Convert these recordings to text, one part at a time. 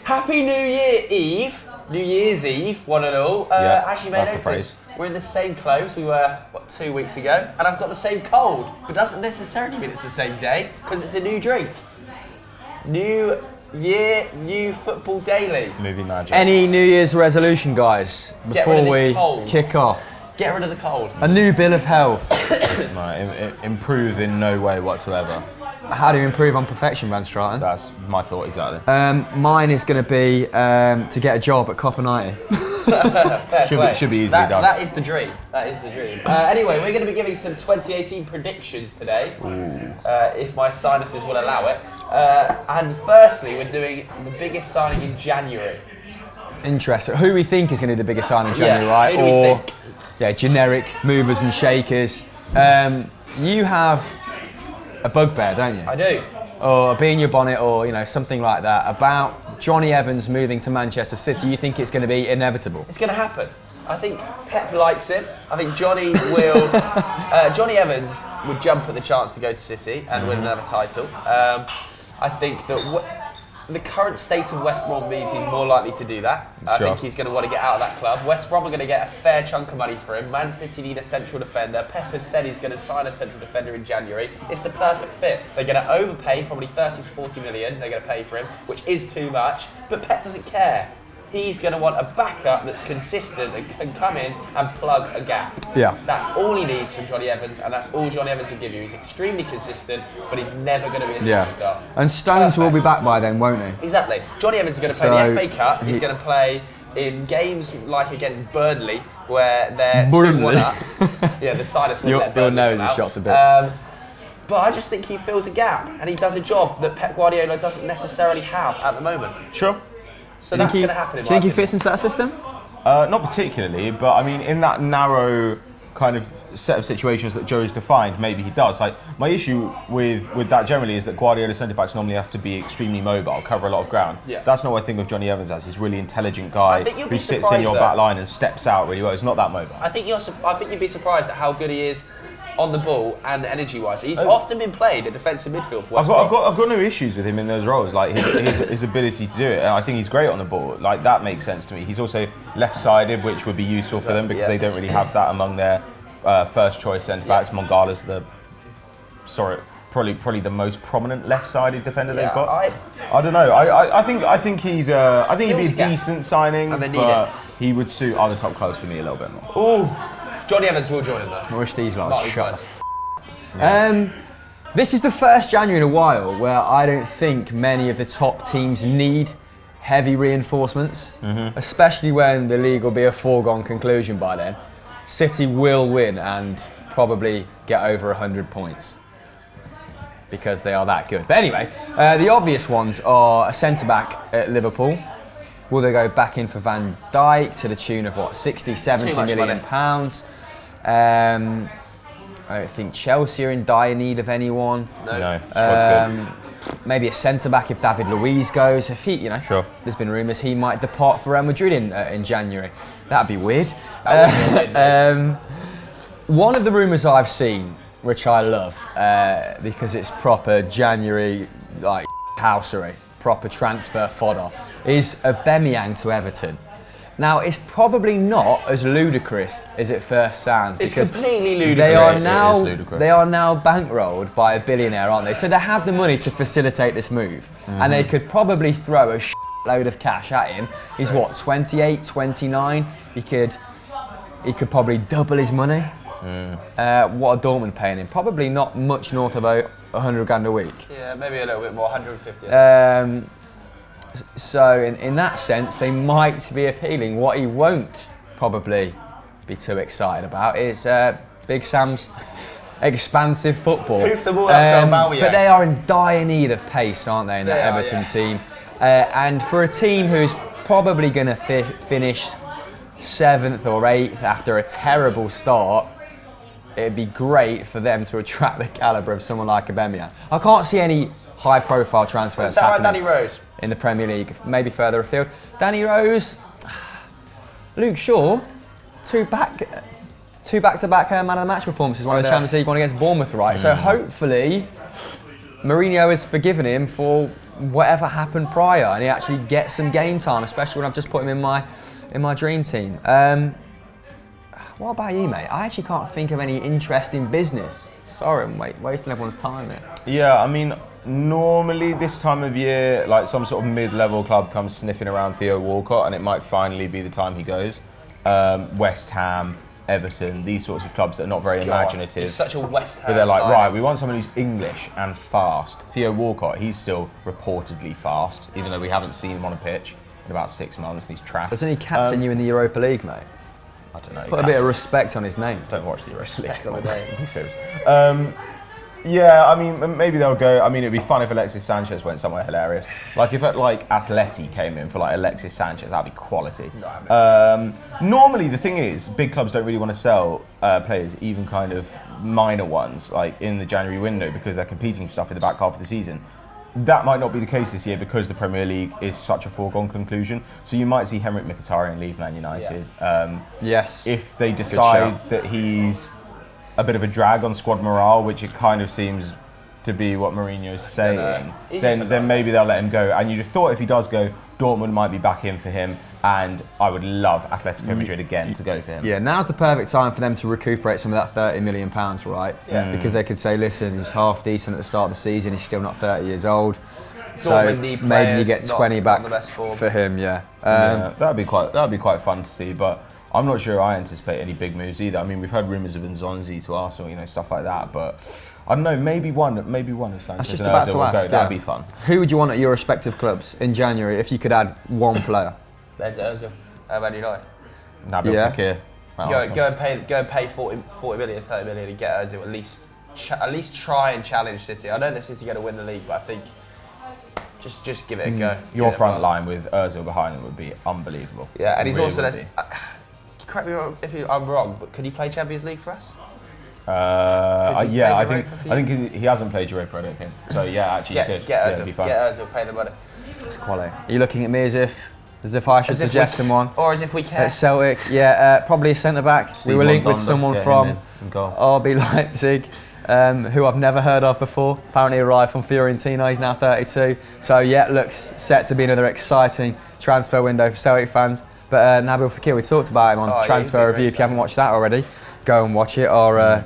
Happy New Year's Eve, one and all. As you may notice, we're in the same clothes we were, 2 weeks ago, and I've got the same cold, but doesn't necessarily mean it's the same day, because it's a new drink. New year, new football daily. Movie magic. Any New Year's resolution, guys, before we kick off? Get rid of the cold. A new bill of health. No, improve in no way whatsoever. How do you improve on perfection, Van Straten? That's my thought exactly. Mine is going to be to get a job at Copper 90. Should be easily done. That is the dream. That is the dream. Anyway, we're going to be giving some 2018 predictions today, if my sinuses will allow it. And firstly, we're doing the biggest signing in January. Interesting. Who we think is going to be the biggest signing in January, right? Who do we think? Yeah, generic movers and shakers. You have a bugbear, don't you? I do. Or a bee in your bonnet, or something like that, about Johnny Evans moving to Manchester City. You think it's going to be inevitable? It's going to happen. I think Pep likes him. I think Johnny will. Johnny Evans would jump at the chance to go to City and win another title. I think that the current state of West Brom means he's more likely to do that. I think he's going to want to get out of that club. West Brom are going to get a fair chunk of money for him. Man City need a central defender. Pep has said he's going to sign a central defender in January. It's the perfect fit. They're going to overpay, probably 30 to 40 million they're going to pay for him, which is too much. But Pep doesn't care. He's going to want a backup that's consistent and can come in and plug a gap. Yeah. That's all he needs from Johnny Evans, and that's all Johnny Evans will give you. He's extremely consistent, but he's never going to be a superstar. And Stones will be back by then, won't he? Exactly. Johnny Evans is going to play the FA Cup. He's going to play in games like against Burnley, where they're 2-1 up. Yeah, the sinus wouldn't let Burnley nose come is out. shot to bits. But I just think he fills a gap, and he does a job that Pep Guardiola doesn't necessarily have at the moment. Sure. So that's going to happen in my Do you think he opinion. fits into that system? Not particularly, but I mean, in that narrow kind of set of situations that Joe's defined, maybe he does. Like, my issue with that generally is that Guardiola centre-backs normally have to be extremely mobile, cover a lot of ground. Yeah. That's not what I think of Johnny Evans as. He's a really intelligent guy who sits in your though. back line and steps out really well. He's not that mobile. I think you'd be surprised at how good he is on the ball and energy-wise. He's often been played at defensive midfield for West Brom. I've got no issues with him in those roles, like his ability to do it, and I think he's great on the ball. Like, that makes sense to me. He's also left-sided, which would be useful for them because they don't really have that among their first-choice centre-backs. Mongala's probably the most prominent left-sided defender they've got. I don't know. I think he'd be a decent signing, but he would suit other top clubs for me a little bit more. Ooh. Johnny Evans will join him though. I wish these lads shut up. This is the first January in a while where I don't think many of the top teams need heavy reinforcements, especially when the league will be a foregone conclusion by then. City will win and probably get over 100 points because they are that good. But anyway, the obvious ones are a centre-back at Liverpool. Will they go back in for Van Dijk to the tune of 60, 70 million pounds? I don't think Chelsea are in dire need of anyone. No, squad's good. Maybe a centre-back if David Luiz goes. If he, there's been rumours he might depart for Real Madrid in January. That'd be weird. One of the rumours I've seen, which I love, because it's proper January housery, proper transfer fodder, is Aubameyang to Everton. Now, it's probably not as ludicrous as it first sounds. It's because completely ludicrous. They are now bankrolled by a billionaire, aren't they? So they have the money to facilitate this move. And they could probably throw a load of cash at him. He's 28, 29. He could probably double his money. What are Dortmund paying him? Probably not much north of 100 grand a week. Yeah, maybe a little bit more, 150. So in that sense, they might be appealing. What he won't probably be too excited about is Big Sam's expansive football. Hoof the ball up to Aubameyang. But they are in dire need of pace, aren't they, in that Everton team? And for a team who's probably going to finish 7th or 8th after a terrible start, it'd be great for them to attract the calibre of someone like Aubameyang. I can't see any high-profile transfers happening Danny Rose in the Premier League, maybe further afield. Danny Rose, Luke Shaw, two back-to-back man of the match performances, one in the Champions League, one against Bournemouth, right? So hopefully Mourinho has forgiven him for whatever happened prior, and he actually gets some game time, especially when I've just put him in my dream team. What about you, mate? I actually can't think of any interesting business. Sorry, I'm wasting everyone's time here. Yeah, I mean, normally this time of year, like some sort of mid-level club comes sniffing around Theo Walcott, and it might finally be the time he goes. West Ham, Everton, these sorts of clubs that are not very imaginative. It's such a West Ham But they're like, signing. right, we want someone who's English and fast. Theo Walcott, he's still reportedly fast, even though we haven't seen him on a pitch in about 6 months, and he's trash. Doesn't he captain you in the Europa League, mate? I don't know. Put a bit of respect on his name. Don't watch the Europa League. on the name. Be serious. Yeah, I mean, maybe they'll go. I mean, it'd be fun if Alexis Sanchez went somewhere hilarious. Like if Atleti came in for like Alexis Sanchez, that'd be quality. Normally, the thing is, big clubs don't really want to sell players, even kind of minor ones, like in the January window, because they're competing for stuff in the back half of the season. That might not be the case this year because the Premier League is such a foregone conclusion. So you might see Henrik Mkhitaryan leave Man United. Yes. If they decide that he's a bit of a drag on squad morale, which it kind of seems to be what Mourinho's saying, then maybe they'll let him go. And you'd have thought if he does go, Dortmund might be back in for him, and I would love Atletico Madrid again to go for him. Yeah, now's the perfect time for them to recuperate some of that £30 million, right? Yeah. Because they could say, listen, he's half decent at the start of the season, he's still not 30 years old. So maybe you get 20 back for him, yeah. Yeah, that'd be quite fun to see, but I'm not sure I anticipate any big moves either. I mean, we've heard rumours of Nzonzi to Arsenal, stuff like that, but I don't know, maybe one of Sanchez and Ozil will go. That'd be fun. Who would you want at your respective clubs in January if you could add one player? There's Ozil. How about United? Nabil Fekir. Go and pay 40 million, 30 million and get Ozil at least try and challenge City. I know that City are going to win the league, but I think just give it a go. Your front line with Ozil behind them would be unbelievable. Yeah, and he's also correct me if I'm wrong, but can he play Champions League for us? Yeah, I think he hasn't played Europa, I don't think. So yeah, actually he could. Get Ozil, it'd be fun. get Ozil, pay the money. It's quality. Are you looking at me as if I should suggest someone? Or as if we care. At Celtic, yeah, probably a centre back. We were linked with someone from RB Leipzig, who I've never heard of before. Apparently arrived from Fiorentina. He's now 32. So yeah, looks set to be another exciting transfer window for Celtic fans. But Nabil Fekir, we talked about him on Transfer Review. If you haven't watched that already, go and watch it. Our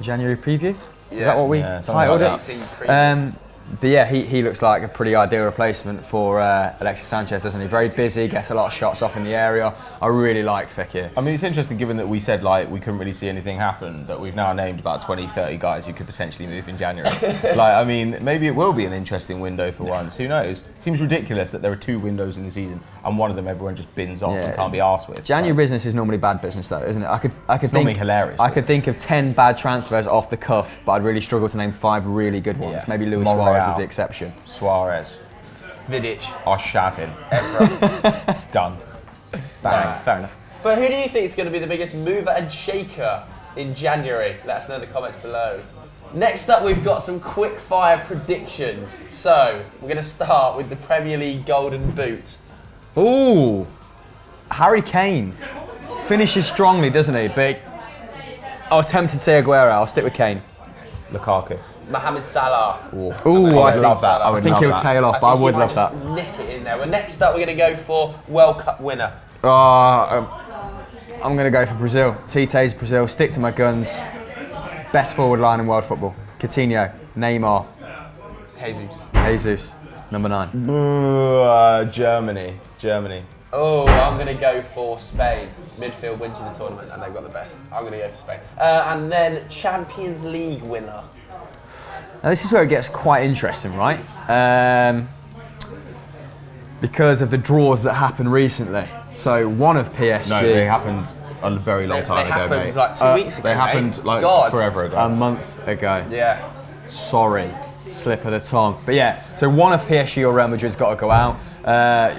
January preview. Is that what we titled it? But yeah, he looks like a pretty ideal replacement for Alexis Sanchez, doesn't he? Very busy, gets a lot of shots off in the area. I really like Fekir. I mean, it's interesting given that we said we couldn't really see anything happen, that we've now named about 20, 30 guys who could potentially move in January. I mean, maybe it will be an interesting window for once. Who knows? Seems ridiculous that there are 2 windows in the season and one of them everyone just bins off and can't be arsed with. January business is normally bad business though, isn't it? I could think normally hilarious. I could think of 10 bad transfers off the cuff, but I'd really struggle to name 5 really good ones. Yeah. Maybe Luis Suarez is the exception. Suarez. Vidic. Arshavin. Evra. Done. Bang. Fair enough. But who do you think is going to be the biggest mover and shaker in January? Let us know in the comments below. Next up, we've got some quick-fire predictions. So, we're going to start with the Premier League Golden Boot. Ooh, Harry Kane finishes strongly, doesn't he? But I was tempted to say Aguero. I'll stick with Kane. Lukaku. Mohamed Salah. Ooh, I would love that. I think he'll tail off. I would love that. Nick it in there. Well, next up, we're going to go for World Cup winner. I'm going to go for Brazil. Tite's Brazil. Stick to my guns. Best forward line in world football. Coutinho, Neymar, Jesus, number 9. Germany. Oh, I'm going to go for Spain. Midfield wins you the tournament and they've got the best. I'm going to go for Spain. And then Champions League winner. Now this is where it gets quite interesting, right? Because of the draws that happened recently. So one of PSG. No, they happened a very long time ago, mate. They happened like 2 weeks ago, They happened forever ago. A month ago. Yeah. Sorry, slip of the tongue. But yeah, so one of PSG or Real Madrid's got to go out.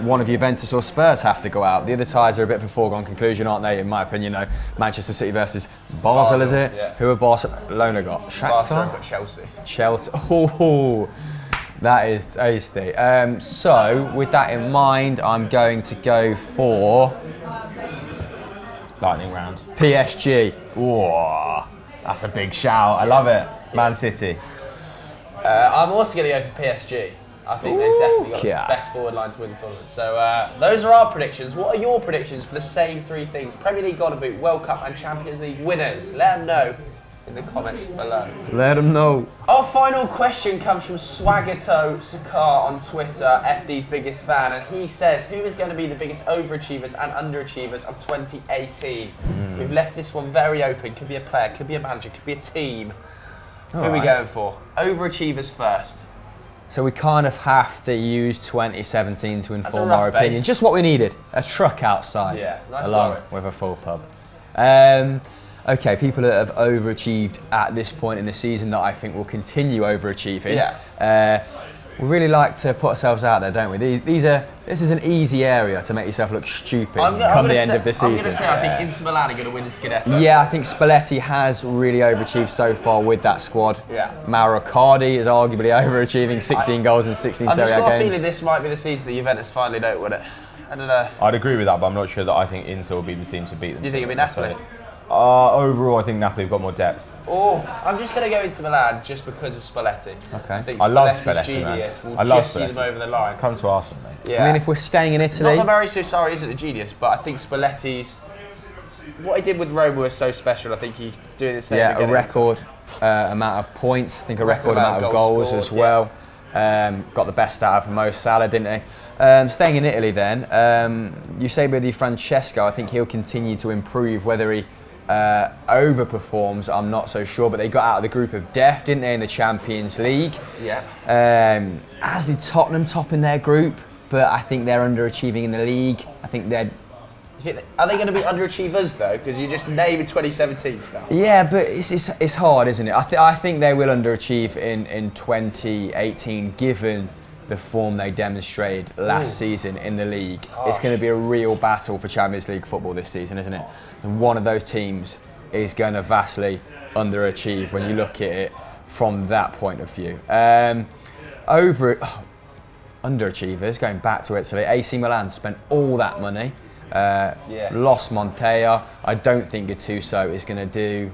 One of Juventus or Spurs have to go out. The other ties are a bit of a foregone conclusion, aren't they? In my opinion, Manchester City versus Basel, is it? Yeah. Who have Barcelona got? Shakhtar? Barcelona got Chelsea. Chelsea. Oh, that is tasty. So with that in mind, I'm going to go for Lightning round. PSG. Whoa, that's a big shout. I love it. Man City. I'm also going to go for PSG. I think they've definitely got yeah. the best forward line to win the tournament. So those are our predictions. What are your predictions for the same three things? Premier League Golden Boot, World Cup and Champions League winners. Let them know in the comments below. Let them know. Our final question comes from Swagato Sakar on Twitter, FD's biggest fan, and he says, who is going to be the biggest overachievers and underachievers of 2018? We've left this one very open. Could be a player, could be a manager, could be a team. Who are we going for? Overachievers first. So we kind of have to use 2017 to inform rough our opinion. base. Just what we needed, a truck outside, Yeah, nice along lorry. with a full pub. Okay, people that have overachieved at this point in the season that I think will continue overachieving. Yeah. We really like to put ourselves out there, don't we? This is an easy area to make yourself look stupid come the end of the season. I'm going to say I think Inter Milan are going to win the Scudetto. Yeah, I think Spalletti has really overachieved so far with that squad. Yeah. Mauro Icardi is arguably overachieving, 16 goals in 16 I've Serie just A got a games. feeling this might be the season that Juventus finally don't win it. I don't know. I'd agree with that, but I'm not sure that I think Inter will be the team to beat them. Do you think it'll be Napoli? Overall, I think Napoli have got more depth. Oh, I'm just going to go into Milan just because of Spalletti. Okay. I think I love Spalletti's Spalletti, man. genius will I love just see them Spalletti. over the line. Come to Arsenal, mate. Yeah. I mean, if we're staying in Italy, Not that Maurizio Sarri isn't a genius, but I think Spalletti's... What he did with Roma was so special. I think he's doing the same again. a record amount of points. I think a record amount of goals scored, as well. Got the best out of Mo Salah, didn't he? Staying in Italy then, Eusebio Di Francesco, I think he'll continue to improve. Whether he overperforms, I'm not so sure, but they got out of the group of death, didn't they, in the Champions League? Yeah. As did Tottenham top in their group, but I think they're underachieving in the league. I think they're... Are they going to be underachievers though? Because you just named 2017 stuff. Yeah, but it's hard, isn't it? I think they will underachieve in 2018, given the form they demonstrated last season in the league. It's going to be a real battle for Champions League football this season, isn't it? And one of those teams is going to vastly underachieve when you look at it from that point of view. Underachievers, going back to Italy, AC Milan spent all that money, lost Montoya. I don't think Gattuso is going to do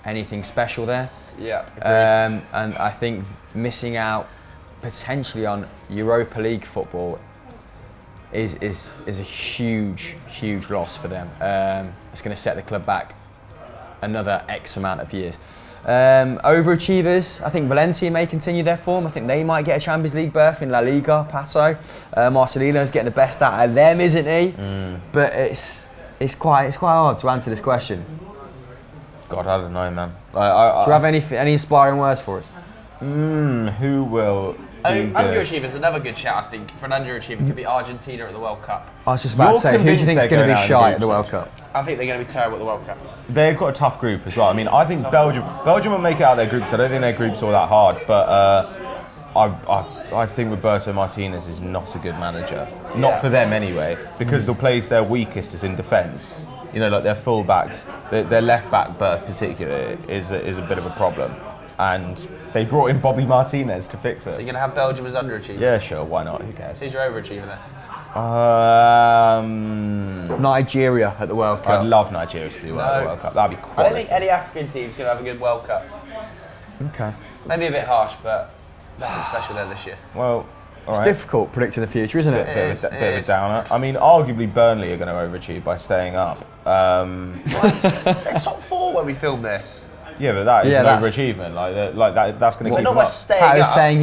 anything special there. Yeah. And I think missing out potentially on Europa League football is a huge loss for them. It's going to set the club back another X amount of years. Overachievers, I think Valencia may continue their form. I think they might get a Champions League berth in La Liga, Paso. Marcelino's getting the best out of them, isn't he? But it's quite hard to answer this question. God, I don't know, man. Do you have any inspiring words for us? Who will be good? Underachievers, another good shout, I think. For an underachiever, could be Argentina at the World Cup. I was just about to You're say, who do you convinced think is they're going to be going out in shy the at the group World stage? Cup? I think they're going to be terrible at the World Cup. They've got a tough group as well. I mean, I think Belgium will make it out of their groups. I don't think their group's all that hard, but I think Roberto Martinez is not a good manager. Not for them anyway, because the place they're weakest is in defence. You know, like their full-backs, their left-back berth particularly is a bit of a problem. And they brought in Bobby Martinez to fix So you're it. going to have Belgium as underachievers? Yeah, sure, why not? Who cares? Who's your overachiever then? Nigeria at the World Cup. I'd love Nigeria to do well at the World Cup. That'd be I don't quality. think any African team's going to have a good World Cup. Okay. Maybe a bit harsh, but nothing special there this year. Well, all It's right. difficult predicting the future, isn't it? It Bit of a is. downer. I mean, arguably Burnley are going to overachieve by staying up. They're top four when we filmed this. Yeah, but that is Yeah, an that's- overachievement. Like that, that's going to But keep not them by up. staying Pat was up. saying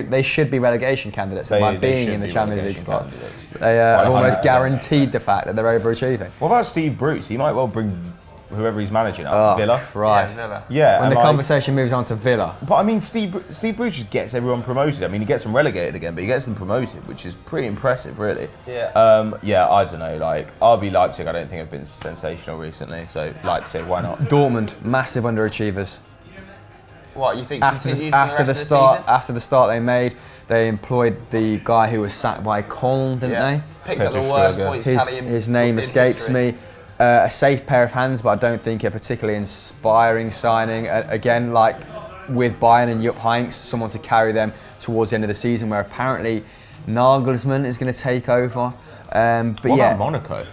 they should be relegation candidates by They being should in the be Champions League relegation spots. candidates. They have almost 100%. guaranteed the fact that they're overachieving. What about Steve Bruce? He might well bring whoever he's managing up. Oh, Villa. Christ. Yeah, Villa. Yeah, When and the like- conversation moves on to Villa. But I mean, Steve Bruce just gets everyone promoted. I mean, he gets them relegated again, but he gets them promoted, which is pretty impressive, really. Yeah. Yeah, I don't know. Like RB Leipzig, I don't think have been sensational recently. So Leipzig, why not? Dortmund, massive underachievers. What, you think After continue the, for after the the rest start, of the season? after the start they made, they employed the guy who was sacked by Coln, didn't Yeah. Picked up the Peter worst Stöger. points they? tally in His name in escapes history. me. A safe pair of hands, but I don't think a particularly inspiring signing. Again, like with Bayern and Jupp Heynckes, someone to carry them towards the end of the season, where apparently Nagelsmann is going to take over. But What yeah, about Monaco?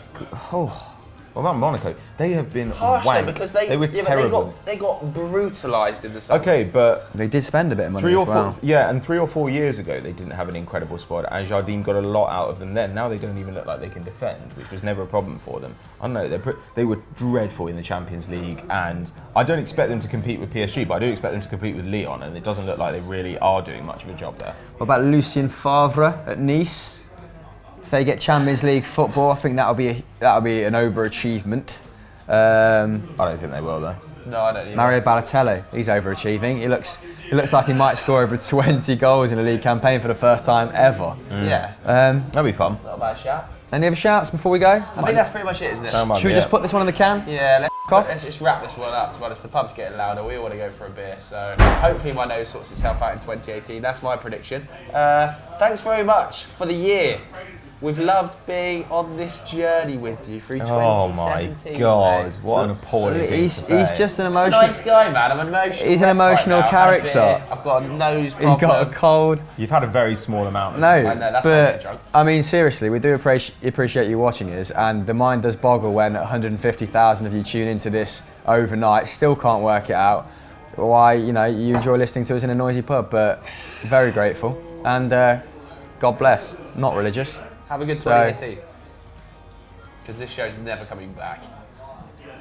oh, What about Monaco? They have been Harsh though, wanked. because they were terrible. But they got brutalised in the summer. Okay, but They did spend a bit of money 3 or as well. 4, yeah, and 3 or 4 years ago they didn't have an incredible squad, and Jardim got a lot out of them then. Now they don't even look like they can defend, which was never a problem for them. I don't know, they were dreadful in the Champions League, and I don't expect them to compete with PSG, but I do expect them to compete with Lyon, and it doesn't look like they really are doing much of a job there. What about Lucien Favre at Nice? If they get Champions League football, I think that'll be an overachievement. I don't think they will though. No, I don't either. Mario Balotelli, he's overachieving. He looks like he might score over 20 goals in a league campaign for the first time ever. Yeah, That'd be fun. not a bad shout. Any other shouts before we go? I think that's pretty much it, isn't it? Should we just put this one in the can? Yeah, Cough. let's just wrap this one up. To be honest, the pub's getting louder. We all want to go for a beer, so hopefully my nose sorts itself out in 2018. That's my prediction. Thanks very much for the year. We've loved being on this journey with you through 2017. Oh my God, mate. what an appalling thing to He's say. just an He's a emotional. nice guy, man. I'm an emotional. He's an wreck emotional right now. I've had a character. beer. I've got a nose problem. He's got a cold. You've had a very small amount. No, I know, that's why I'm but drunk. I mean seriously, we do appreciate you watching us, and the mind does boggle when 150,000 of you tune into this overnight. Still can't work it out why you enjoy listening to us in a noisy pub, but very grateful and God bless. Not religious. Have a good So- 2018. Because this show's never coming back.